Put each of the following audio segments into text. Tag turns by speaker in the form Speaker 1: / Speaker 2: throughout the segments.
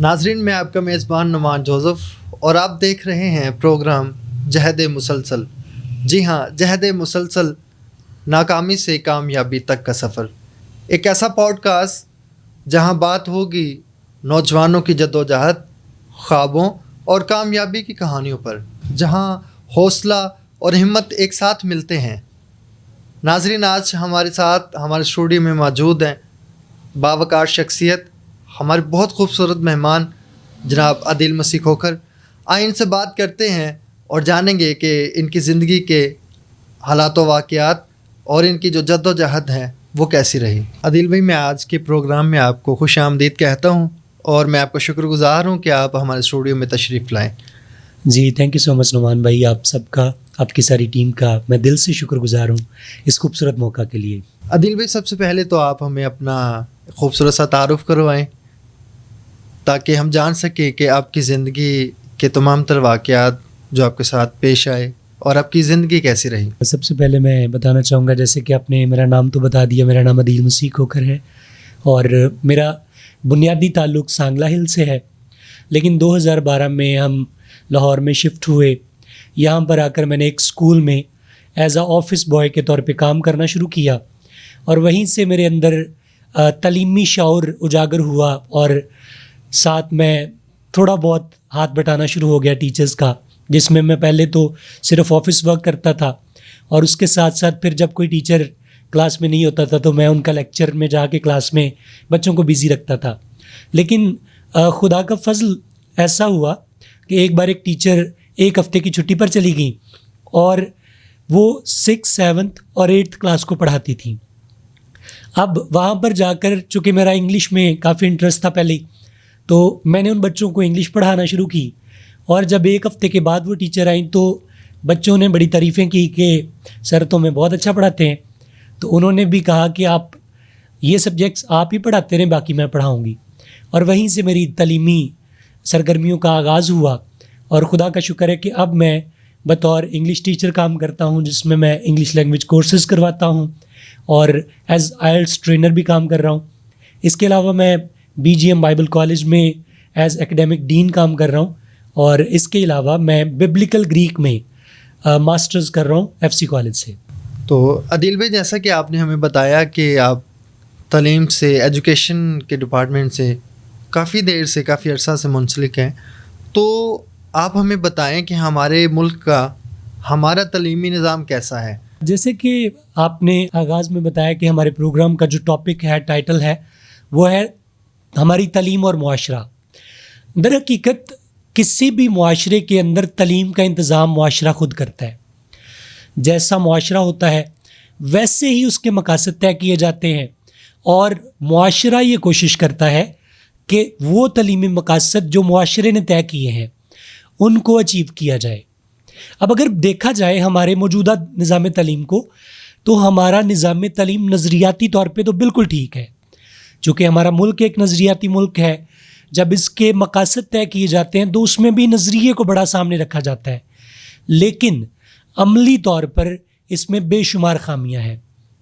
Speaker 1: ناظرین، میں آپ کا میزبان نعمان جوزف اور آپ دیکھ رہے ہیں پروگرام جہد مسلسل. جی ہاں، جہد مسلسل، ناکامی سے کامیابی تک کا سفر. ایک ایسا پوڈ کاسٹ جہاں بات ہوگی نوجوانوں کی جدوجہد، خوابوں اور کامیابی کی کہانیوں پر، جہاں حوصلہ اور ہمت ایک ساتھ ملتے ہیں. ناظرین، آج ہمارے ساتھ ہمارے اسٹوڈیو میں موجود ہیں باوقار شخصیت، ہمارے بہت خوبصورت مہمان جناب عدیل مسیح کھوکھر. آئیں ان سے بات کرتے ہیں اور جانیں گے کہ ان کی زندگی کے حالات و واقعات اور ان کی جو جد و جہد ہیں وہ کیسی رہی. عدیل بھائی، میں آج کے پروگرام میں آپ کو خوش آمدید کہتا ہوں اور میں آپ کا شکر گزار ہوں کہ آپ ہمارے اسٹوڈیو میں تشریف لائیں.
Speaker 2: جی تھینک یو سو مچ نعمان بھائی، آپ سب کا، آپ کی ساری ٹیم کا میں دل سے شکر گزار ہوں اس خوبصورت موقع کے لیے.
Speaker 1: عدیل بھائی، سب سے پہلے تو آپ ہمیں اپنا خوبصورت سا تعارف کروائیں تاکہ ہم جان سکیں کہ آپ کی زندگی کے تمام تر واقعات جو آپ کے ساتھ پیش آئے اور آپ کی زندگی کیسی رہی.
Speaker 2: سب سے پہلے میں بتانا چاہوں گا، جیسے کہ آپ نے میرا نام تو بتا دیا، میرا نام عدیل مسیح کھوکھر ہے اور میرا بنیادی تعلق سانگلہ ہل سے ہے، لیکن 2012 میں ہم لاہور میں شفٹ ہوئے. یہاں پر آ کر میں نے ایک اسکول میں ایز اے آفس بوائے کے طور پہ کام کرنا شروع کیا اور وہیں سے میرے اندر تعلیمی شعور اجاگر ہوا اور ساتھ میں تھوڑا بہت ہاتھ بٹانا شروع ہو گیا ٹیچرز کا، جس میں میں پہلے تو صرف آفس ورک کرتا تھا اور اس کے ساتھ ساتھ پھر جب کوئی ٹیچر کلاس میں نہیں ہوتا تھا تو میں ان کا لیکچر میں جا کے کلاس میں بچوں کو بزی رکھتا تھا. لیکن خدا کا فضل ایسا ہوا کہ ایک بار ایک ٹیچر ایک ہفتے کی چھٹی پر چلی گئیں اور وہ 6th 7th اور 8th کلاس کو پڑھاتی تھیں. اب وہاں پر جا کر چونکہ میرا انگلش میں کافی انٹرسٹ تھا پہلے، تو میں نے ان بچوں کو انگلش پڑھانا شروع کی اور جب ایک ہفتے کے بعد وہ ٹیچر آئیں تو بچوں نے بڑی تعریفیں کی کہ سر تو میں بہت اچھا پڑھاتے ہیں. تو انہوں نے بھی کہا کہ آپ یہ سبجیکٹس آپ ہی پڑھاتے رہیں، باقی میں پڑھاؤں گی. اور وہیں سے میری تعلیمی سرگرمیوں کا آغاز ہوا اور خدا کا شکر ہے کہ اب میں بطور انگلش ٹیچر کام کرتا ہوں، جس میں میں انگلش لینگویج کورسز کرواتا ہوں اور ایز آئلٹس ٹرینر بھی کام کر رہا ہوں. اس کے علاوہ میں BGM بائبل کالج میں ایز ایکیڈیمک ڈین کام کر رہا ہوں اور اس کے علاوہ میں ببلیکل گریک میں ماسٹرز کر رہا ہوں FC کالج سے.
Speaker 1: تو عدیل بھائی، جیسا کہ آپ نے ہمیں بتایا کہ آپ تعلیم سے، ایجوکیشن کے ڈپارٹمنٹ سے کافی دیر سے، کافی عرصہ سے منسلک ہیں، تو آپ ہمیں بتائیں کہ ہمارے ملک کا، ہمارا تعلیمی نظام کیسا ہے.
Speaker 2: جیسے کہ آپ نے آغاز میں بتایا کہ ہمارے پروگرام کا جو ٹاپک ہے، ٹائٹل ہے، وہ ہے ہماری تعلیم اور معاشرہ. در حقیقت کسی بھی معاشرے کے اندر تعلیم کا انتظام معاشرہ خود کرتا ہے. جیسا معاشرہ ہوتا ہے ویسے ہی اس کے مقاصد طے کیے جاتے ہیں اور معاشرہ یہ کوشش کرتا ہے کہ وہ تعلیمی مقاصد جو معاشرے نے طے کیے ہیں ان کو اچیو کیا جائے. اب اگر دیکھا جائے ہمارے موجودہ نظام تعلیم کو، تو ہمارا نظام تعلیم نظریاتی طور پہ تو بالکل ٹھیک ہے، چونکہ ہمارا ملک ایک نظریاتی ملک ہے. جب اس کے مقاصد طے کیے جاتے ہیں تو اس میں بھی نظریے کو بڑا سامنے رکھا جاتا ہے، لیکن عملی طور پر اس میں بے شمار خامیاں ہیں.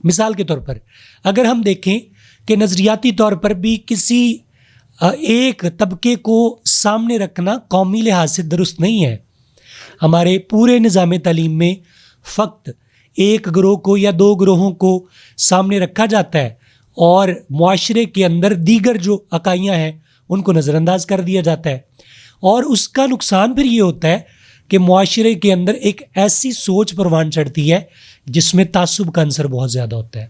Speaker 2: مثال کے طور پر اگر ہم دیکھیں کہ نظریاتی طور پر بھی کسی ایک طبقے کو سامنے رکھنا قومی لحاظ سے درست نہیں ہے. ہمارے پورے نظام تعلیم میں فقط ایک گروہ کو یا دو گروہوں کو سامنے رکھا جاتا ہے اور معاشرے کے اندر دیگر جو اکائیاں ہیں ان کو نظر انداز کر دیا جاتا ہے. اور اس کا نقصان پھر یہ ہوتا ہے کہ معاشرے کے اندر ایک ایسی سوچ پروان چڑھتی ہے جس میں تعصب کا عنصر بہت زیادہ ہوتا ہے.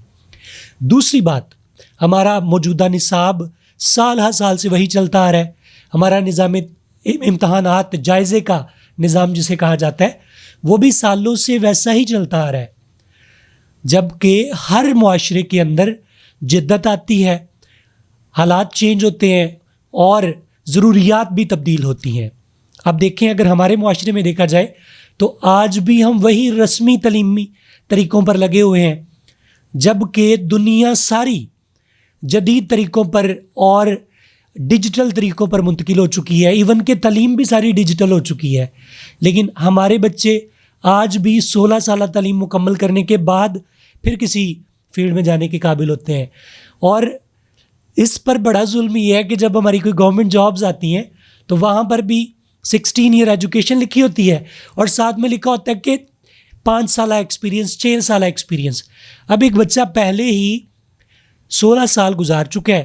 Speaker 2: دوسری بات، ہمارا موجودہ نصاب سال ہر سال سے وہی چلتا آ رہا ہے. ہمارا نظام امتحانات جائزے کا نظام جسے کہا جاتا ہے وہ بھی سالوں سے ویسا ہی چلتا آ رہا ہے، جبکہ ہر معاشرے کے اندر جدت آتی ہے، حالات چینج ہوتے ہیں اور ضروریات بھی تبدیل ہوتی ہیں. اب دیکھیں اگر ہمارے معاشرے میں دیکھا جائے تو آج بھی ہم وہی رسمی تعلیمی طریقوں پر لگے ہوئے ہیں، جبکہ دنیا ساری جدید طریقوں پر اور ڈیجیٹل طریقوں پر منتقل ہو چکی ہے. ایون کہ تعلیم بھی ساری ڈیجیٹل ہو چکی ہے، لیکن ہمارے بچے آج بھی 16 سالہ تعلیم مکمل کرنے کے بعد پھر کسی فیلڈ میں جانے کے قابل ہوتے ہیں. اور اس پر بڑا ظلم یہ ہے کہ جب ہماری کوئی گورنمنٹ جابز آتی ہیں تو وہاں پر بھی 16 ایئر ایجوکیشن لکھی ہوتی ہے اور ساتھ میں لکھا ہوتا ہے کہ 5 سالہ ایکسپیرینس، 6 سالہ ایکسپیرینس. اب ایک بچہ پہلے ہی 16 سال گزار چکا ہے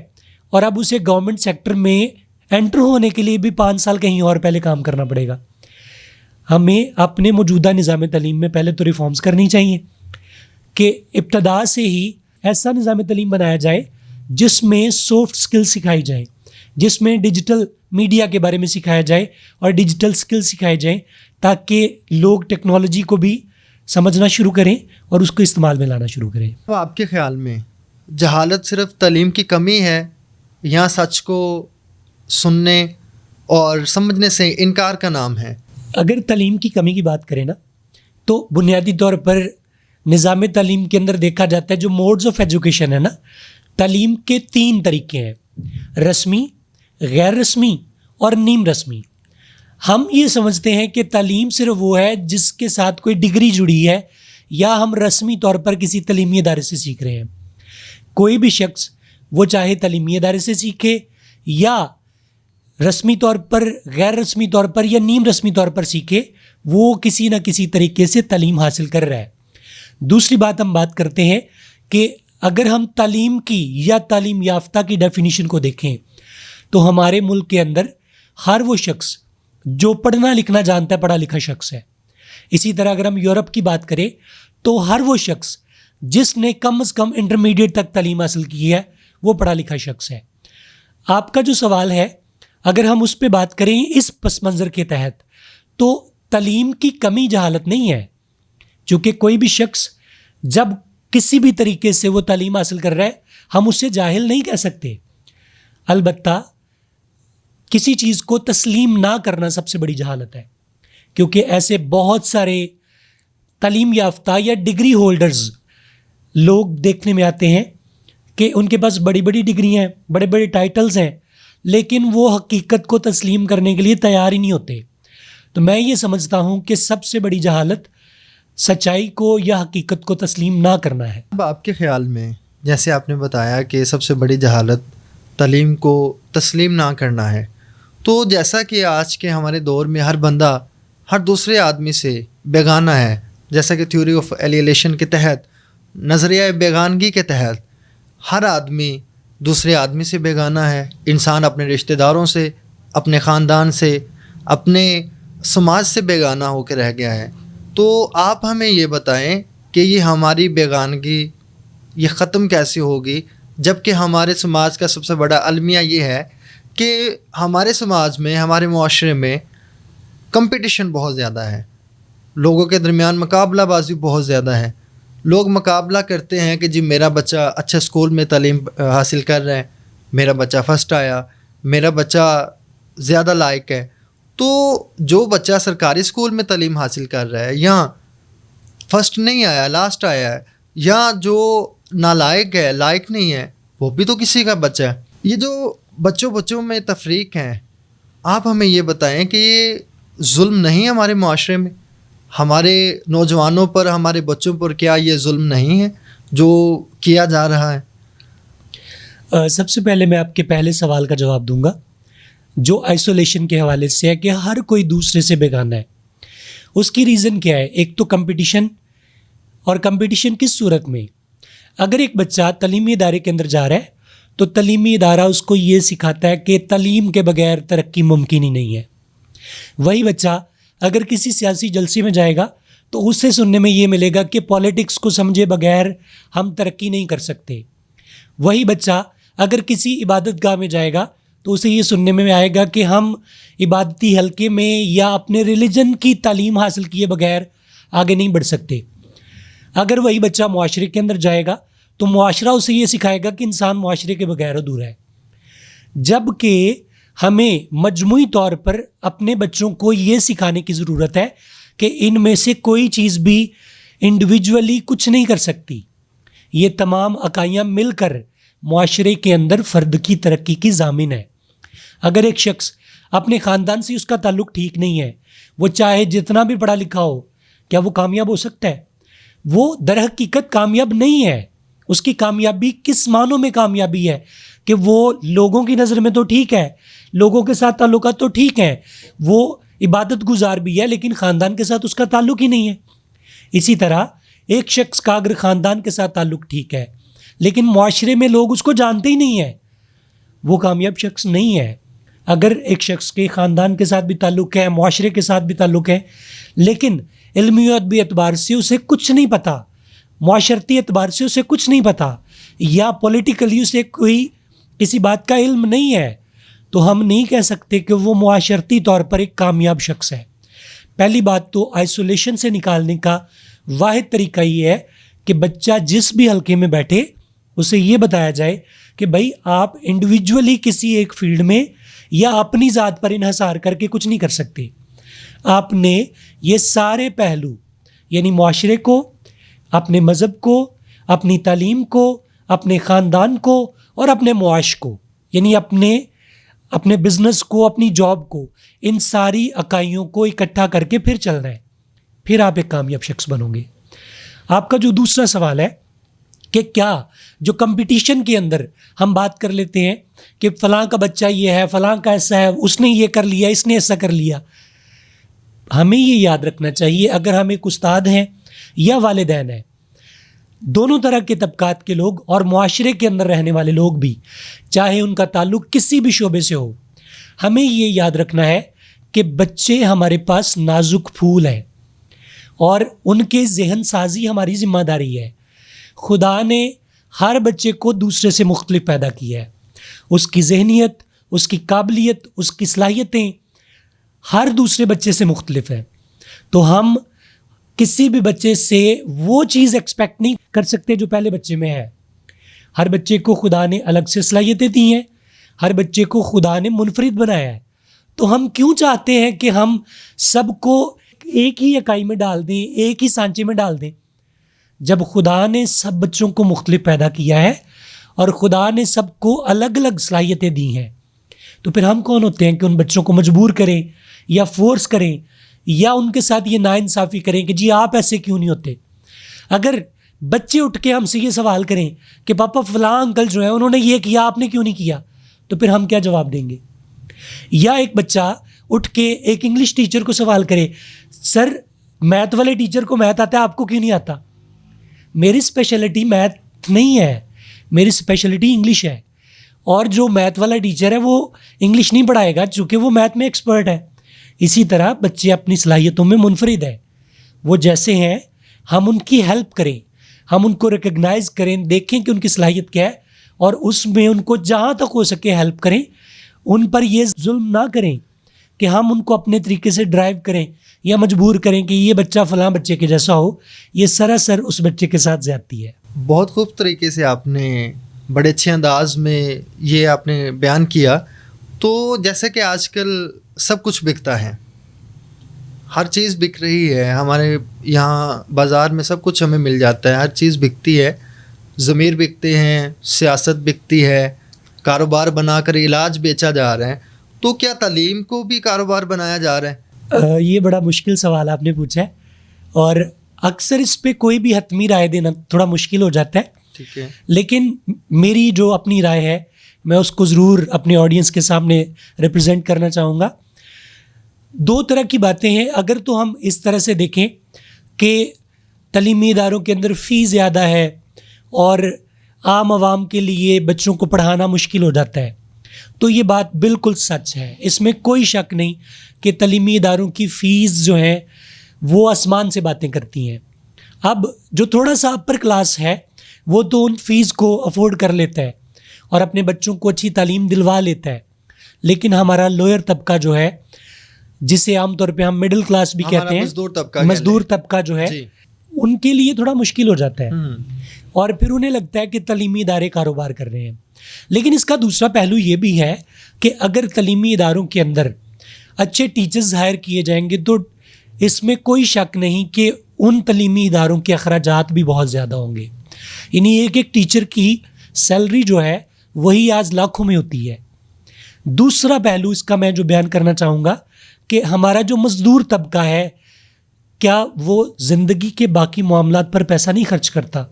Speaker 2: اور اب اسے گورنمنٹ سیکٹر میں انٹر ہونے کے لیے بھی 5 سال کہیں اور پہلے کام کرنا پڑے گا. ہمیں اپنے موجودہ نظام تعلیم میں پہلے تو ریفارمز کرنی چاہیے کہ ابتدا سے ہی ایسا نظام تعلیم بنایا جائے جس میں سافٹ سکل سکھائی جائیں، جس میں ڈیجیٹل میڈیا کے بارے میں سکھایا جائے اور ڈیجیٹل سکل سکھائے جائیں تاکہ لوگ ٹیکنالوجی کو بھی سمجھنا شروع کریں اور اس کو استعمال میں لانا شروع کریں.
Speaker 1: تو آپ کے خیال میں جہالت صرف تعلیم کی کمی ہے یا سچ کو سننے اور سمجھنے سے انکار کا نام ہے؟
Speaker 2: اگر تعلیم کی کمی کی بات کریں نا تو بنیادی طور پر نظام تعلیم کے اندر دیکھا جاتا ہے جو موڈز آف ایجوکیشن ہے نا، تعلیم کے 3 طریقے ہیں: رسمی، غیر رسمی اور نیم رسمی. ہم یہ سمجھتے ہیں کہ تعلیم صرف وہ ہے جس کے ساتھ کوئی ڈگری جڑی ہے یا ہم رسمی طور پر کسی تعلیمی ادارے سے سیکھ رہے ہیں. کوئی بھی شخص وہ چاہے تعلیمی ادارے سے سیکھے یا رسمی طور پر، غیر رسمی طور پر یا نیم رسمی طور پر سیکھے، وہ کسی نہ کسی طریقے سے تعلیم حاصل کر رہا ہے. دوسری بات ہم بات کرتے ہیں کہ اگر ہم تعلیم کی یا تعلیم یافتہ کی ڈیفینیشن کو دیکھیں تو ہمارے ملک کے اندر ہر وہ شخص جو پڑھنا لکھنا جانتا ہے پڑھا لکھا شخص ہے. اسی طرح اگر ہم یورپ کی بات کریں تو ہر وہ شخص جس نے کم از کم انٹرمیڈیٹ تک تعلیم حاصل کی ہے وہ پڑھا لکھا شخص ہے. آپ کا جو سوال ہے اگر ہم اس پہ بات کریں اس پس منظر کے تحت تو تعلیم کی کمی جہالت نہیں ہے، چونکہ کوئی بھی شخص جب کسی بھی طریقے سے وہ تعلیم حاصل کر رہا ہے ہم اسے جاہل نہیں کہہ سکتے. البتہ کسی چیز کو تسلیم نہ کرنا سب سے بڑی جہالت ہے، کیونکہ ایسے بہت سارے تعلیم یافتہ یا ڈگری ہولڈرز لوگ دیکھنے میں آتے ہیں کہ ان کے پاس بڑی بڑی ڈگری ہیں، بڑے بڑے ٹائٹلز ہیں، لیکن وہ حقیقت کو تسلیم کرنے کے لیے تیار ہی نہیں ہوتے. تو میں یہ سمجھتا ہوں کہ سب سے بڑی جہالت سچائی کو یا حقیقت کو تسلیم نہ کرنا ہے.
Speaker 1: اب آپ کے خیال میں جیسے آپ نے بتایا کہ سب سے بڑی جہالت تعلیم کو تسلیم نہ کرنا ہے، تو جیسا کہ آج کے ہمارے دور میں ہر بندہ ہر دوسرے آدمی سے بیگانہ ہے، جیسا کہ تھیوری آف ایلیلیشن کے تحت، نظریہ بیگانگی کے تحت ہر آدمی دوسرے آدمی سے بیگانہ ہے. انسان اپنے رشتہ داروں سے، اپنے خاندان سے، اپنے سماج سے بیگانہ ہو کے رہ گیا ہے. تو آپ ہمیں یہ بتائیں کہ یہ ہماری بیگانگی یہ ختم کیسے ہوگی، جب کہ ہمارے سماج کا سب سے بڑا المیہ یہ ہے کہ ہمارے سماج میں، ہمارے معاشرے میں کمپٹیشن بہت زیادہ ہے، لوگوں کے درمیان مقابلہ بازی بہت زیادہ ہے. لوگ مقابلہ کرتے ہیں کہ جی میرا بچہ اچھے اسکول میں تعلیم حاصل کر رہا ہے، میرا بچہ فرسٹ آیا، میرا بچہ زیادہ لائق ہے. تو جو بچہ سرکاری اسکول میں تعلیم حاصل کر رہا ہے یا فرسٹ نہیں آیا، لاسٹ آیا ہے، یا جو نالائق ہے، لائق نہیں ہے، وہ بھی تو کسی کا بچہ ہے. یہ جو بچوں میں تفریق ہیں، آپ ہمیں یہ بتائیں کہ یہ ظلم نہیں ہمارے معاشرے میں، ہمارے نوجوانوں پر، ہمارے بچوں پر کیا یہ ظلم نہیں ہے جو کیا جا رہا ہے؟
Speaker 2: سب سے پہلے میں آپ کے پہلے سوال کا جواب دوں گا جو آئسولیشن کے حوالے سے ہے کہ ہر کوئی دوسرے سے بیگانہ ہے. اس کی ریزن کیا ہے؟ ایک تو کمپٹیشن، اور کمپٹیشن کس صورت میں؟ اگر ایک بچہ تعلیمی ادارے کے اندر جا رہا ہے تو تعلیمی ادارہ اس کو یہ سکھاتا ہے کہ تعلیم کے بغیر ترقی ممکن ہی نہیں ہے. وہی بچہ اگر کسی سیاسی جلسے میں جائے گا تو اس سے سننے میں یہ ملے گا کہ پالیٹکس کو سمجھے بغیر ہم ترقی نہیں کر سکتے. وہی بچہ اگر کسی عبادت گاہ میں جائے گا تو اسے یہ سننے میں آئے گا کہ ہم عبادتی حلقے میں یا اپنے ریلیجن کی تعلیم حاصل کیے بغیر آگے نہیں بڑھ سکتے. اگر وہی بچہ معاشرے کے اندر جائے گا تو معاشرہ اسے یہ سکھائے گا کہ انسان معاشرے کے بغیر ادھورا ہے. جب کہ ہمیں مجموعی طور پر اپنے بچوں کو یہ سکھانے کی ضرورت ہے کہ ان میں سے کوئی چیز بھی انڈیویجولی کچھ نہیں کر سکتی، یہ تمام اکائیاں مل کر معاشرے کے اندر فرد کی ترقی کی ضامن ہے. اگر ایک شخص اپنے خاندان سے اس کا تعلق ٹھیک نہیں ہے، وہ چاہے جتنا بھی پڑھا لکھا ہو، کیا وہ کامیاب ہو سکتا ہے؟ وہ در حقیقت کامیاب نہیں ہے. اس کی کامیابی کس معنوں میں کامیابی ہے کہ وہ لوگوں کی نظر میں تو ٹھیک ہے, لوگوں کے ساتھ تعلقات تو ٹھیک ہیں, وہ عبادت گزار بھی ہے لیکن خاندان کے ساتھ اس کا تعلق ہی نہیں ہے. اسی طرح ایک شخص کا اگر خاندان کے ساتھ تعلق ٹھیک ہے لیکن معاشرے میں لوگ اس کو جانتے ہی نہیں ہیں, وہ کامیاب شخص نہیں ہے. اگر ایک شخص کے خاندان کے ساتھ بھی تعلق ہے, معاشرے کے ساتھ بھی تعلق ہے, لیکن علمی و ادبی اعتبار سے اسے کچھ نہیں پتہ, معاشرتی اعتبار سے اسے کچھ نہیں پتہ, یا پولیٹیکلی اسے کوئی کسی بات کا علم نہیں ہے, تو ہم نہیں کہہ سکتے کہ وہ معاشرتی طور پر ایک کامیاب شخص ہے. پہلی بات تو آئسولیشن سے نکالنے کا واحد طریقہ یہ ہے کہ بچہ جس بھی حلقے میں بیٹھے اسے یہ بتایا جائے کہ بھائی آپ انڈیویجولی کسی ایک فیلڈ میں یا اپنی ذات پر انحصار کر کے کچھ نہیں کر سکتے. آپ نے یہ سارے پہلو یعنی معاشرے کو, اپنے مذہب کو, اپنی تعلیم کو, اپنے خاندان کو اور اپنے معاش کو, یعنی اپنے بزنس کو, اپنی جاب کو, ان ساری اکائیوں کو اکٹھا کر کے پھر چلنا ہے, پھر آپ ایک کامیاب شخص بنو گے. آپ کا جو دوسرا سوال ہے کہ کیا جو کمپٹیشن کے اندر ہم بات کر لیتے ہیں کہ فلاں کا بچہ یہ ہے, فلاں کا ایسا ہے, اس نے یہ کر لیا, اس نے ایسا کر لیا, ہمیں یہ یاد رکھنا چاہیے اگر ہم ایک استاد ہیں یا والدین ہیں, دونوں طرح کے طبقات کے لوگ اور معاشرے کے اندر رہنے والے لوگ بھی, چاہے ان کا تعلق کسی بھی شعبے سے ہو, ہمیں یہ یاد رکھنا ہے کہ بچے ہمارے پاس نازک پھول ہیں اور ان کے ذہن سازی ہماری ذمہ داری ہے. خدا نے ہر بچے کو دوسرے سے مختلف پیدا کیا ہے, اس کی ذہنیت, اس کی قابلیت, اس کی صلاحیتیں ہر دوسرے بچے سے مختلف ہیں. تو ہم کسی بھی بچے سے وہ چیز ایکسپیکٹ نہیں کر سکتے جو پہلے بچے میں ہے. ہر بچے کو خدا نے الگ سے صلاحیتیں دی ہیں, ہر بچے کو خدا نے منفرد بنایا ہے. تو ہم کیوں چاہتے ہیں کہ ہم سب کو ایک ہی اکائی میں ڈال دیں, ایک ہی سانچے میں ڈال دیں, جب خدا نے سب بچوں کو مختلف پیدا کیا ہے اور خدا نے سب کو الگ الگ صلاحیتیں دی ہیں, تو پھر ہم کون ہوتے ہیں کہ ان بچوں کو مجبور کریں یا فورس کریں یا ان کے ساتھ یہ ناانصافی کریں کہ جی آپ ایسے کیوں نہیں ہوتے. اگر بچے اٹھ کے ہم سے یہ سوال کریں کہ پاپا فلاں انکل جو ہیں انہوں نے یہ کیا, آپ نے کیوں نہیں کیا, تو پھر ہم کیا جواب دیں گے؟ یا ایک بچہ اٹھ کے ایک انگلش ٹیچر کو سوال کرے, سر میتھ والے ٹیچر کو میتھ آتا ہے, آپ کو کیوں نہیں آتا؟ میری اسپیشلٹی میتھ نہیں ہے, میری اسپیشلٹی انگلش ہے, اور جو میتھ والا ٹیچر ہے وہ انگلش نہیں پڑھائے گا چونکہ وہ میتھ میں ایکسپرٹ ہے. اسی طرح بچے اپنی صلاحیتوں میں منفرد ہیں, وہ جیسے ہیں ہم ان کی ہیلپ کریں, ہم ان کو ریکگنائز کریں, دیکھیں کہ ان کی صلاحیت کیا ہے اور اس میں ان کو جہاں تک ہو سکے ہیلپ کریں. ان پر یہ ظلم نہ کریں کہ ہم ان کو اپنے طریقے سے ڈرائیو کریں یا مجبور کریں کہ یہ بچہ فلاں بچے کے جیسا ہو, یہ سراسر اس بچے کے ساتھ زیادتی ہے.
Speaker 1: بہت خوب طریقے سے آپ نے بڑے اچھے انداز میں یہ آپ نے بیان کیا. تو جیسے کہ آج کل سب کچھ بکتا ہے, ہر چیز بک رہی ہے, ہمارے یہاں بازار میں سب کچھ ہمیں مل جاتا ہے, ہر چیز بکتی ہے, ضمیر بکتے ہیں, سیاست بکتی ہے, کاروبار بنا کر علاج بیچا جا رہا ہے. تو کیا تعلیم کو بھی کاروبار بنایا جا رہا ہے؟
Speaker 2: یہ بڑا مشکل سوال آپ نے پوچھا ہے اور اکثر اس پہ کوئی بھی حتمی رائے دینا تھوڑا مشکل ہو جاتا ہے.
Speaker 1: ٹھیک ہے,
Speaker 2: لیکن میری جو اپنی رائے ہے میں اس کو ضرور اپنے آڈینس کے سامنے ریپرزینٹ کرنا چاہوں گا. دو طرح کی باتیں ہیں. اگر تو ہم اس طرح سے دیکھیں کہ تعلیمی اداروں کے اندر فی زیادہ ہے اور عام عوام کے لیے بچوں کو پڑھانا مشکل ہو جاتا ہے, تو یہ بات بالکل سچ ہے, اس میں کوئی شک نہیں کہ تعلیمی اداروں کی فیس جو ہیں وہ آسمان سے باتیں کرتی ہیں. اب جو تھوڑا سا اپر کلاس ہے وہ تو ان فیس کو افورڈ کر لیتا ہے اور اپنے بچوں کو اچھی تعلیم دلوا لیتا ہے, لیکن ہمارا لوئر طبقہ جو ہے جسے عام طور پہ ہم مڈل کلاس بھی کہتے ہیں, مزدور طبقہ جو ہے, ان کے لیے تھوڑا مشکل ہو جاتا ہے اور پھر انہیں لگتا ہے کہ تعلیمی ادارے کاروبار کر رہے ہیں. لیکن اس کا دوسرا پہلو یہ بھی ہے کہ اگر تعلیمی اداروں کے اندر اچھے ٹیچرز ہائر کیے جائیں گے تو اس میں کوئی شک نہیں کہ ان تعلیمی اداروں کے اخراجات بھی بہت زیادہ ہوں گے. یعنی ایک ٹیچر کی سیلری جو ہے وہی آج لاکھوں میں ہوتی ہے. دوسرا پہلو اس کا میں جو بیان کرنا چاہوں گا کہ ہمارا جو مزدور طبقہ ہے کیا وہ زندگی کے باقی معاملات پر پیسہ نہیں خرچ کرتا؟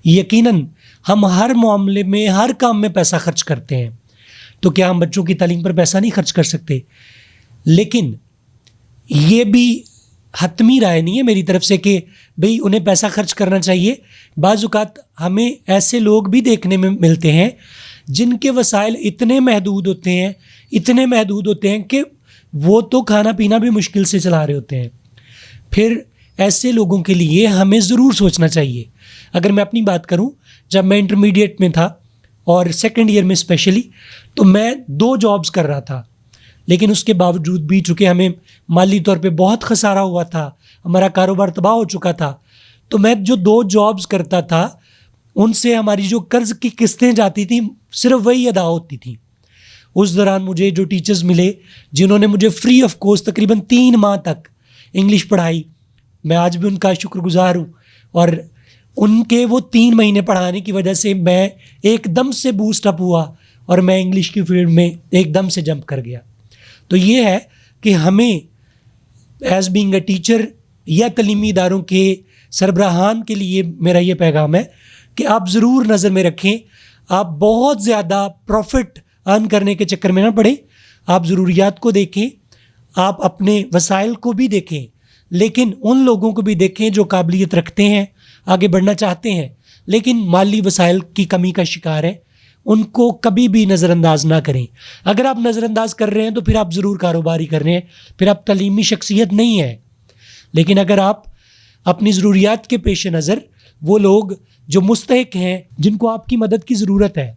Speaker 2: یقیناً ہم ہر معاملے میں ہر کام میں پیسہ خرچ کرتے ہیں، تو کیا ہم بچوں کی تعلیم پر پیسہ نہیں خرچ کر سکتے؟ لیکن یہ بھی حتمی رائے نہیں ہے میری طرف سے کہ بھئی انہیں پیسہ خرچ کرنا چاہیے. بعض اوقات ہمیں ایسے لوگ بھی دیکھنے میں ملتے ہیں جن کے وسائل اتنے محدود ہوتے ہیں کہ وہ تو کھانا پینا بھی مشکل سے چلا رہے ہوتے ہیں. پھر ایسے لوگوں کے لیے ہمیں ضرور سوچنا چاہیے. اگر میں اپنی بات کروں، جب میں انٹرمیڈیٹ میں تھا اور سیکنڈ ایئر میں اسپیشلی، تو میں 2 جابس کر رہا تھا، لیکن اس کے باوجود بھی چونکہ ہمیں مالی طور پہ بہت خسارہ ہوا تھا، ہمارا کاروبار تباہ ہو چکا تھا، تو میں جو 2 جابس کرتا تھا ان سے ہماری جو قرض کی قسطیں جاتی تھیں صرف وہی ادا ہوتی تھیں. اس دوران مجھے جو ٹیچرز ملے جنہوں نے مجھے فری آف کاسٹ تقریباً 3 ماہ تک انگلش پڑھائی، میں آج بھی ان کا شکر گزار ہوں. اور ان کے وہ 3 مہینے پڑھانے کی وجہ سے میں ایک دم سے بوسٹ اپ ہوا اور میں انگلش کی فیلڈ میں ایک دم سے جمپ کر گیا. تو یہ ہے کہ ہمیں ایز بینگ اے ٹیچر یا تعلیمی اداروں کے سربراہان کے لیے میرا یہ پیغام ہے کہ آپ ضرور نظر میں رکھیں، آپ بہت زیادہ پروفٹ ارن کرنے کے چکر میں نہ پڑیں. آپ ضروریات کو دیکھیں، آپ اپنے وسائل کو بھی دیکھیں، لیکن ان لوگوں کو بھی دیکھیں جو قابلیت رکھتے ہیں، آگے بڑھنا چاہتے ہیں لیکن مالی وسائل کی کمی کا شکار ہیں. ان کو کبھی بھی نظر انداز نہ کریں. اگر آپ نظر انداز کر رہے ہیں تو پھر آپ ضرور کاروباری کر رہے ہیں، پھر آپ تعلیمی شخصیت نہیں ہیں. لیکن اگر آپ اپنی ضروریات کے پیش نظر وہ لوگ جو مستحق ہیں، جن کو آپ کی مدد کی ضرورت ہے،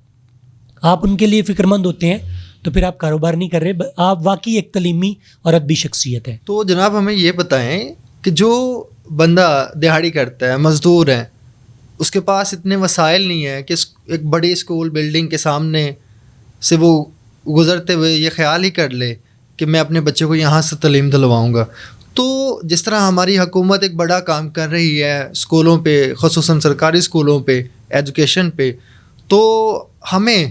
Speaker 2: آپ ان کے لیے فکر مند ہوتے ہیں، تو پھر آپ کاروبار نہیں کر رہے، آپ واقعی ایک تعلیمی اور ادبی شخصیت ہے.
Speaker 1: تو جناب ہمیں یہ بتائیں کہ جو بندہ دیہاڑی کرتا ہے، مزدور ہے، اس کے پاس اتنے وسائل نہیں ہیں کہ ایک بڑی اسکول بلڈنگ کے سامنے سے وہ گزرتے ہوئے یہ خیال ہی کر لے کہ میں اپنے بچے کو یہاں سے تعلیم دلواؤں گا. تو جس طرح ہماری حکومت ایک بڑا کام کر رہی ہے اسکولوں پہ، خصوصاً سرکاری اسکولوں پہ، ایجوکیشن پہ، تو ہمیں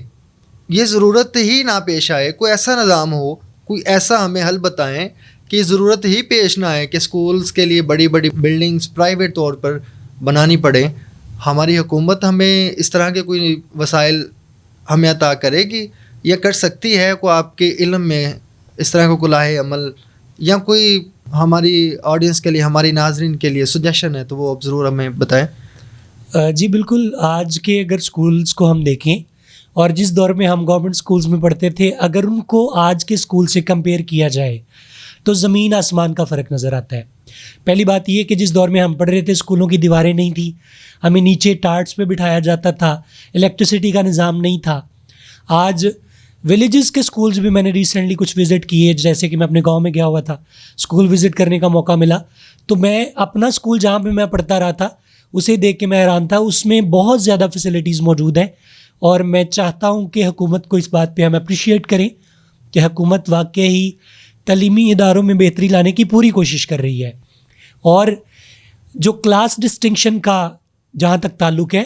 Speaker 1: یہ ضرورت ہی نہ پیش آئے، کوئی ایسا نظام ہو، کوئی ایسا ہمیں حل بتائیں کہ ضرورت ہی پیش نہ آئے کہ اسکولس کے لیے بڑی بڑی بلڈنگز پرائیویٹ طور پر بنانی پڑے. ہماری حکومت ہمیں اس طرح کے کوئی وسائل ہمیں عطا کرے گی یا کر سکتی ہے؟ کوئی آپ کے علم میں اس طرح کا کوئی لاہ عمل یا کوئی ہماری آڈینس کے لیے، ہماری ناظرین کے لیے سجیشن ہے تو وہ آپ ضرور ہمیں بتائیں.
Speaker 2: جی بالکل. آج کے اگر اسکولس کو ہم دیکھیں اور جس دور میں ہم گورنمنٹ اسکولس میں پڑھتے تھے، اگر ان کو آج کے اسکول سے کمپیئر کیا جائے تو زمین آسمان کا فرق نظر آتا ہے. پہلی بات یہ کہ جس دور میں ہم پڑھ رہے تھے اسکولوں کی دیواریں نہیں تھیں، ہمیں نیچے ٹارٹس پہ بٹھایا جاتا تھا، الیکٹریسٹی کا نظام نہیں تھا. آج ولیجز کے اسکولز بھی میں نے ریسنٹلی کچھ وزٹ کیے، جیسے کہ میں اپنے گاؤں میں گیا ہوا تھا، اسکول وزٹ کرنے کا موقع ملا، تو میں اپنا اسکول جہاں پہ میں پڑھتا رہا تھا اسے دیکھ کے میں حیران تھا. اس میں بہت زیادہ فیسلٹیز موجود ہیں اور میں چاہتا ہوں کہ حکومت کو اس بات پہ ہم اپریشیٹ کریں کہ حکومت واقعی تعلیمی اداروں میں بہتری لانے کی پوری کوشش کر رہی ہے. اور جو کلاس ڈسٹنکشن کا جہاں تک تعلق ہے،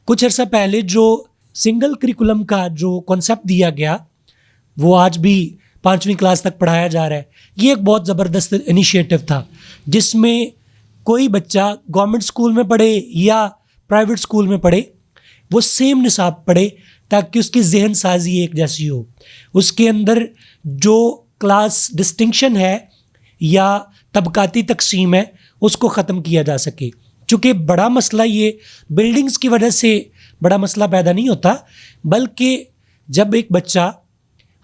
Speaker 2: کچھ عرصہ پہلے جو سنگل کریکولم کا جو کنسیپٹ دیا گیا وہ آج بھی 5ویں کلاس تک پڑھایا جا رہا ہے. یہ ایک بہت زبردست انیشیٹو تھا جس میں کوئی بچہ گورنمنٹ اسکول میں پڑھے یا پرائیویٹ اسکول میں پڑھے، وہ سیم نصاب پڑھے تاکہ اس کی ذہن سازی ایک جیسی ہو. اس کے اندر جو کلاس ڈسٹنکشن ہے یا طبقاتی تقسیم ہے اس کو ختم کیا جا سکے. چونکہ بڑا مسئلہ یہ بلڈنگز کی وجہ سے بڑا مسئلہ پیدا نہیں ہوتا، بلکہ جب ایک بچہ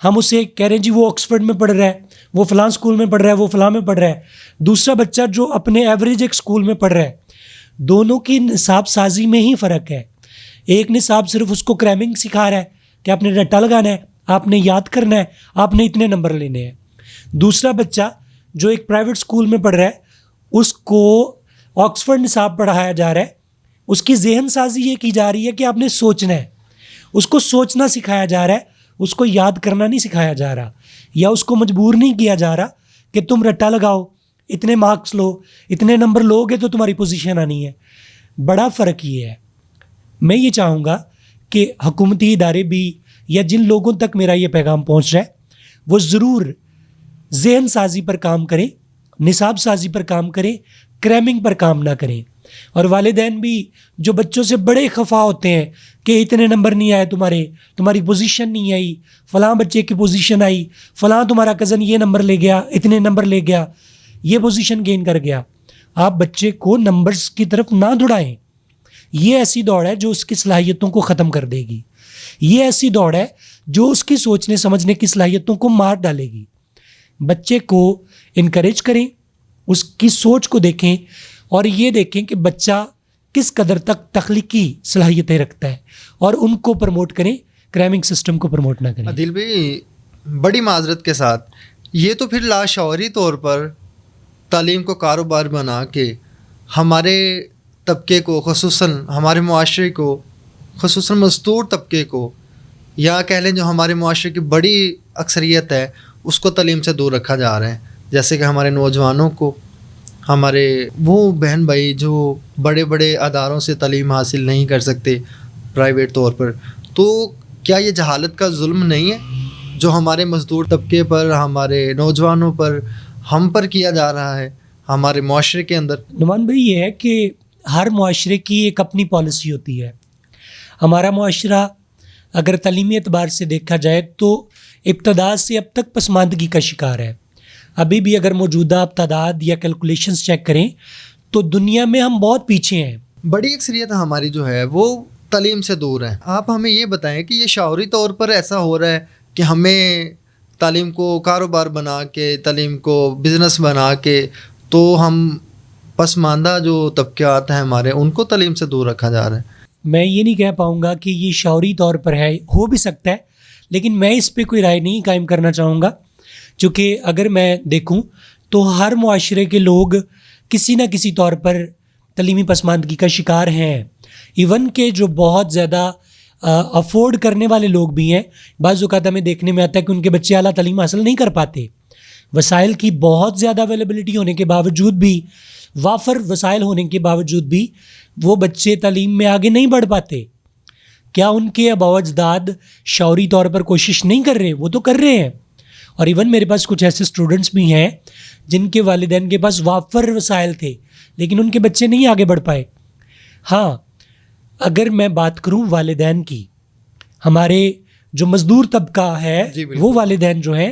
Speaker 2: ہم اسے کہہ رہے ہیں جی وہ آکسفورڈ میں پڑھ رہا ہے، وہ فلاں اسکول میں پڑھ رہا ہے، وہ فلاں میں پڑھ رہا ہے، دوسرا بچہ جو اپنے ایوریج ایک اسکول میں پڑھ رہا ہے، دونوں کی نصاب سازی میں ہی فرق ہے. ایک نصاب صرف اس کو کریمنگ سکھا رہا ہے کہ آپ نے رٹا لگانا ہے، آپ نے یاد کرنا ہے، آپ نے اتنے نمبر لینے ہیں. دوسرا بچہ جو ایک پرائیویٹ اسکول میں پڑھ رہا ہے اس کو آکسفورڈ نصاب پڑھایا جا رہا ہے، اس کی ذہن سازی یہ کی جا رہی ہے کہ آپ نے سوچنا ہے، اس کو سوچنا سکھایا جا رہا ہے، اس کو یاد کرنا نہیں سکھایا جا رہا، یا اس کو مجبور نہیں کیا جا رہا کہ تم رٹا لگاؤ، اتنے مارکس لو، اتنے نمبر لو گے تو تمہاری پوزیشن آنی ہے. بڑا فرق یہ ہے. میں یہ چاہوں گا کہ حکومتی ادارے بھی یا جن لوگوں تک میرا یہ پیغام پہنچ رہا ہے وہ ضرور ذہن سازی پر کام کریں، نصاب سازی پر کام کریں، کریمنگ پر کام نہ کریں. اور والدین بھی جو بچوں سے بڑے خفا ہوتے ہیں کہ اتنے نمبر نہیں آئے تمہاری پوزیشن نہیں آئی، فلاں بچے کی پوزیشن آئی، فلاں تمہارا کزن یہ نمبر لے گیا، اتنے نمبر لے گیا، یہ پوزیشن گین کر گیا. آپ بچے کو نمبرز کی طرف نہ دوڑائیں. یہ ایسی دوڑ ہے جو اس کی صلاحیتوں کو ختم کر دے گی. یہ ایسی دوڑ ہے جو اس کی سوچنے سمجھنے کی صلاحیتوں کو مار ڈالے گی. بچے کو انکریج کریں، اس کی سوچ کو دیکھیں اور یہ دیکھیں کہ بچہ کس قدر تک تخلیقی صلاحیتیں رکھتا ہے اور ان کو پروموٹ کریں، کرائمنگ سسٹم کو پروموٹ نہ کریں.
Speaker 1: عادل بھائی بڑی معذرت کے ساتھ، یہ تو پھر لاشعوری طور پر تعلیم کو کاروبار بنا کے ہمارے طبقے کو، خصوصاً ہمارے معاشرے کو، خصوصاً مزدور طبقے کو، یا کہہ لیں جو ہمارے معاشرے کی بڑی اکثریت ہے، اس کو تعلیم سے دور رکھا جا رہا ہے. جیسے کہ ہمارے نوجوانوں کو، ہمارے وہ بہن بھائی جو بڑے بڑے اداروں سے تعلیم حاصل نہیں کر سکتے پرائیویٹ طور پر، تو کیا یہ جہالت کا ظلم نہیں ہے جو ہمارے مزدور طبقے پر، ہمارے نوجوانوں پر، ہم پر کیا جا رہا ہے ہمارے معاشرے کے اندر؟
Speaker 2: نعمان بھائی یہ ہے کہ ہر معاشرے کی ایک اپنی پالیسی ہوتی ہے. ہمارا معاشرہ اگر تعلیمی اعتبار سے دیکھا جائے تو ابتدا سے اب تک پسماندگی کا شکار ہے. ابھی بھی اگر موجودہ تعداد یا کیلکولیشنز چیک کریں تو دنیا میں ہم بہت پیچھے ہیں.
Speaker 1: بڑی اکثریت ہماری جو ہے وہ تعلیم سے دور ہے. آپ ہمیں یہ بتائیں کہ یہ شعوری طور پر ایسا ہو رہا ہے کہ ہمیں تعلیم کو کاروبار بنا کے، تعلیم کو بزنس بنا کے، تو ہم پسماندہ جو طبقات ہیں ہمارے، ان کو تعلیم سے دور رکھا جا رہا ہے.
Speaker 2: میں یہ نہیں کہہ پاؤں گا کہ یہ شعوری طور پر ہے، ہو بھی سکتا ہے، لیکن میں اس پہ کوئی رائے نہیں قائم کرنا چاہوں گا. چونکہ اگر میں دیکھوں تو ہر معاشرے کے لوگ کسی نہ کسی طور پر تعلیمی پسماندگی کا شکار ہیں. ایون کہ جو بہت زیادہ افورڈ کرنے والے لوگ بھی ہیں، بعض اوقات ہمیں دیکھنے میں آتا ہے کہ ان کے بچے اعلیٰ تعلیم حاصل نہیں کر پاتے. وسائل کی بہت زیادہ اویلیبلٹی ہونے کے باوجود بھی، وافر وسائل ہونے کے باوجود بھی وہ بچے تعلیم میں آگے نہیں بڑھ پاتے. کیا ان کے آباء و اجداد شعوری طور پر کوشش نہیں کر رہے؟ وہ تو کر رہے ہیں. اور ایون میرے پاس کچھ ایسے اسٹوڈنٹس بھی ہیں جن کے والدین کے پاس وافر وسائل تھے لیکن ان کے بچے نہیں آگے بڑھ پائے. ہاں، اگر میں بات کروں والدین کی، ہمارے جو مزدور طبقہ ہے وہ والدین جو ہیں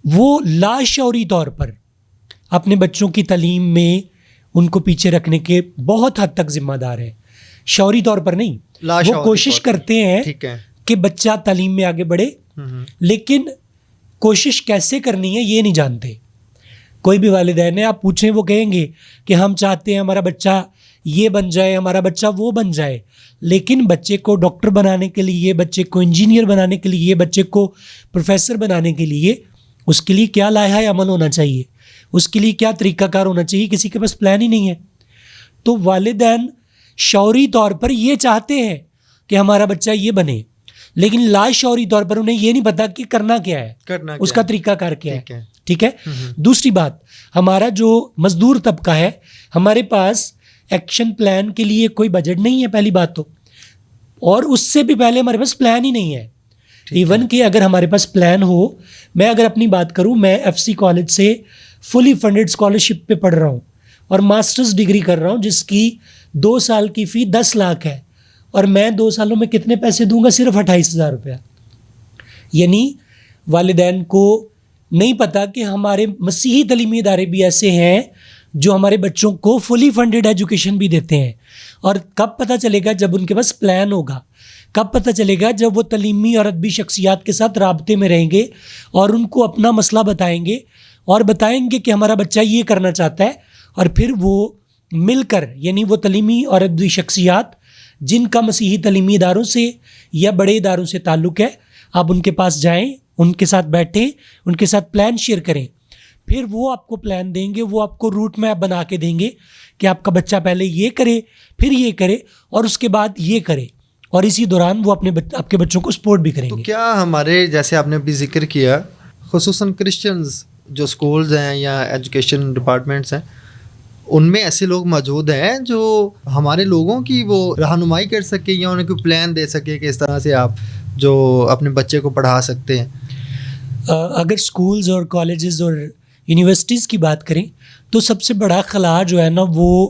Speaker 2: وہ لاشعوری طور پر اپنے بچوں کی تعلیم میں ان کو پیچھے رکھنے کے بہت حد تک ذمہ دار ہیں. شعوری طور پر نہیں، وہ کوشش کرتے ہیں کہ بچہ تعلیم میں آگے بڑھے، لیکن کوشش کیسے کرنی ہے یہ نہیں جانتے. کوئی بھی والدین ہے، آپ پوچھیں وہ کہیں گے کہ ہم چاہتے ہیں ہمارا بچہ یہ بن جائے، ہمارا بچہ وہ بن جائے، لیکن بچے کو ڈاکٹر بنانے کے لیے، بچے کو انجینئر بنانے کے لیے، بچے کو پروفیسر بنانے کے لیے اس کے لیے کیا لائحہ عمل ہونا چاہیے، اس کے لیے کیا طریقہ کار ہونا چاہیے، کسی کے پاس پلان ہی نہیں ہے. تو والدین شعوری طور پر یہ چاہتے ہیں کہ ہمارا بچہ یہ بنے، لیکن لاشعوری طور پر انہیں یہ نہیں پتا کہ کرنا کیا ہے، اس کا طریقہ کار کیا ہے. ٹھیک ہے. دوسری بات، ہمارا جو مزدور طبقہ ہے، ہمارے پاس ایکشن پلان کے لیے کوئی بجٹ نہیں ہے پہلی بات تو، اور اس سے بھی پہلے ہمارے پاس پلان ہی نہیں ہے. ایون کہ اگر ہمارے پاس پلان ہو، میں اگر اپنی بات کروں، میں FC کالج سے فلی فنڈڈ اسکالرشپ پہ پڑھ رہا ہوں اور ماسٹرز ڈگری کر رہا ہوں جس کی 2 سال کی فی 10 لاکھ ہے، اور میں 2 سالوں میں کتنے پیسے دوں گا؟ صرف 28,000 روپیہ. یعنی والدین کو نہیں پتا کہ ہمارے مسیحی تعلیمی ادارے بھی ایسے ہیں جو ہمارے بچوں کو فلی فنڈڈ ایجوکیشن بھی دیتے ہیں. اور کب پتہ چلے گا؟ جب ان کے پاس پلان ہوگا. کب پتہ چلے گا؟ جب وہ تعلیمی اور ادبی شخصیات کے ساتھ رابطے میں رہیں گے اور ان کو اپنا مسئلہ بتائیں گے اور بتائیں گے کہ ہمارا بچہ یہ کرنا چاہتا ہے، اور پھر وہ مل کر، یعنی وہ تعلیمی اور ادبی شخصیات جن کا مسیحی تعلیمی اداروں سے یا بڑے اداروں سے تعلق ہے، آپ ان کے پاس جائیں، ان کے ساتھ بیٹھیں، ان کے ساتھ پلان شیئر کریں. پھر وہ آپ کو پلان دیں گے، وہ آپ کو روٹ میپ بنا کے دیں گے کہ آپ کا بچہ پہلے یہ کرے، پھر یہ کرے، اور اس کے بعد یہ کرے، اور اسی دوران وہ آپ کے بچوں کو سپورٹ بھی کریں گے.
Speaker 1: تو کیا ہمارے، جیسے آپ نے ابھی ذکر کیا، خصوصاً کرسچنز جو سکولز ہیں یا ایجوکیشن ڈپارٹمنٹس ہیں، ان میں ایسے لوگ موجود ہیں جو ہمارے لوگوں کی وہ رہنمائی کر سکے یا انہیں کوئی پلان دے سکے کہ اس طرح سے آپ جو اپنے بچے کو پڑھا سکتے ہیں؟
Speaker 2: اگر سکولز اور کالجز اور یونیورسٹیز کی بات کریں تو سب سے بڑا خلا جو ہے نا وہ